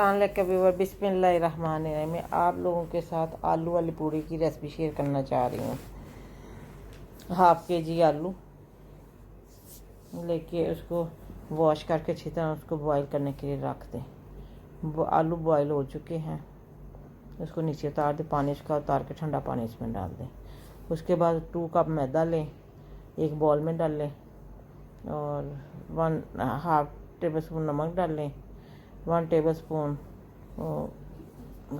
बिस्मिल्लाहिर्रहमानिर्रहीम। मैं आप लोगों के साथ आलू वाली पूड़ी की रेसिपी शेयर करना चाह रही हूँ। हाफ के जी आलू लेके उसको वॉश करके अच्छी तरह उसको बॉईल करने के लिए रख दें। वो आलू बॉईल हो चुके हैं, उसको नीचे उतार दें, पानी उसका उतार के ठंडा पानी इसमें डाल दें। उसके बाद 2 कप मैदा लें, एक बॉल में डाल लें और 1/2 टेबल स्पून नमक डाल लें, 1 टेबल स्पून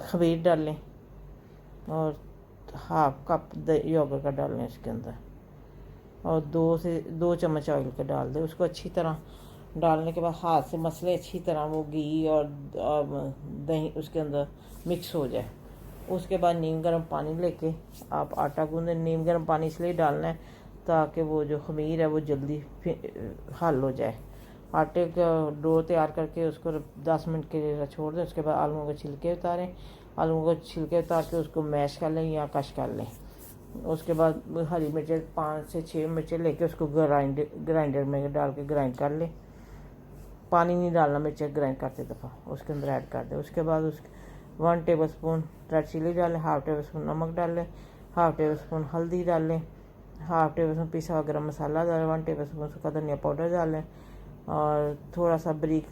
खमीर डाल लें और 1/2 कप योगर्ट का डाल लें इसके अंदर और 2 चम्मच ऑयल का डाल दें। उसको अच्छी तरह डालने के बाद हाथ से मसले अच्छी तरह वो घी और दही उसके अंदर मिक्स हो जाए। उसके बाद नीम गर्म पानी लेके आप आटा गूंदें। नीम गर्म पानी इसलिए डालना है ताकि वो जो खमीर है वो जल्दी हल हो जाए। आटे का डो तैयार करके उसको 10 मिनट के लिए छोड़ दें। उसके बाद आलूओं के छिलके उतारें। आलूओं को छिलके उतार के उसको मैश कर लें या कश कर लें। उसके बाद हरी मिर्चें 5 से 6 मिर्चें लेके उसको ग्राइंडर में डाल के ग्राइंड कर लें। पानी नहीं डालना मिर्चें ग्राइंड करते दफ़ा उसके अंदर ऐड कर दें। उसके बाद 1 टेबल स्पून रेड चिली डालें, 1/2 टेबल स्पून नमक डाल लें, 1/2 टेबल स्पून हल्दी डाल लें, 1/2 टेबल स्पून पिसा हुआ गरम मसाला डालें, 1 टेबल स्पून सूखा धनिया पाउडर डालें और थोड़ा सा बारीक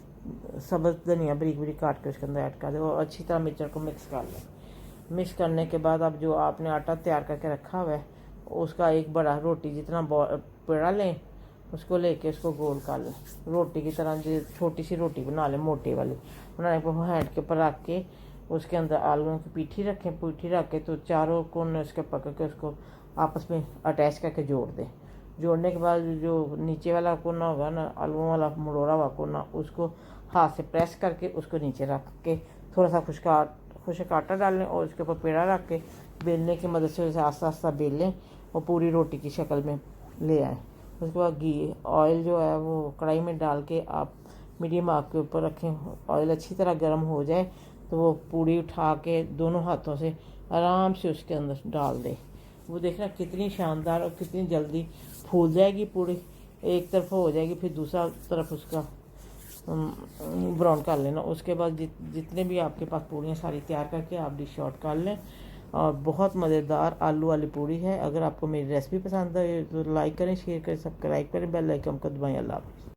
सब्ज़ धनिया बारीक काट के उसके अंदर ऐड कर दें और अच्छी तरह मिक्सचर को मिक्स कर लें। मिक्स करने के बाद अब जो आपने आटा तैयार करके रखा हुआ है उसका एक बड़ा रोटी जितना पेड़ा लें, उसको लेके उसको गोल कर लें। रोटी की तरह जो छोटी सी रोटी बना लें, मोटे वाली बनाने पर हैंड के ऊपर रख के उसके अंदर आलूओं की पीठी रखें। पीठी रख के तो चारों कोने उसके पकड़ के उसको आपस में अटैच करके जोड़ दें। जोड़ने के बाद जो नीचे वाला कोना होगा ना, आलूओं वाला मुड़ोड़ा हुआ कोना, उसको हाथ से प्रेस करके उसको नीचे रख के थोड़ा सा खुश्क आटा डाल लें और उसके ऊपर पेड़ा रख के बेलने की मदद से उसे आस्ता आस्ता बेल लें और पूरी रोटी की शक्ल में ले आएँ। उसके बाद घी ऑयल जो है वो कढ़ाई में डाल के आप मीडियम आग के ऊपर रखें। ऑयल अच्छी तरह गर्म हो जाए तो वो पूड़ी उठा के दोनों हाथों से आराम से उसके अंदर डाल दें। वो देखना कितनी शानदार और कितनी जल्दी फूल जाएगी पूड़ी। एक तरफ हो जाएगी फिर दूसरा तरफ उसका ब्राउन कर लेना। उसके बाद जितने भी आपके पास पूड़ियाँ सारी तैयार करके आप डिश आउट कर लें और बहुत मज़ेदार आलू वाली पूड़ी है। अगर आपको मेरी रेसिपी पसंद है तो लाइक करें, शेयर करें, सब्सक्राइब करें, बेल आइकन को दबाएं। अल्लाह हाफ़िज़।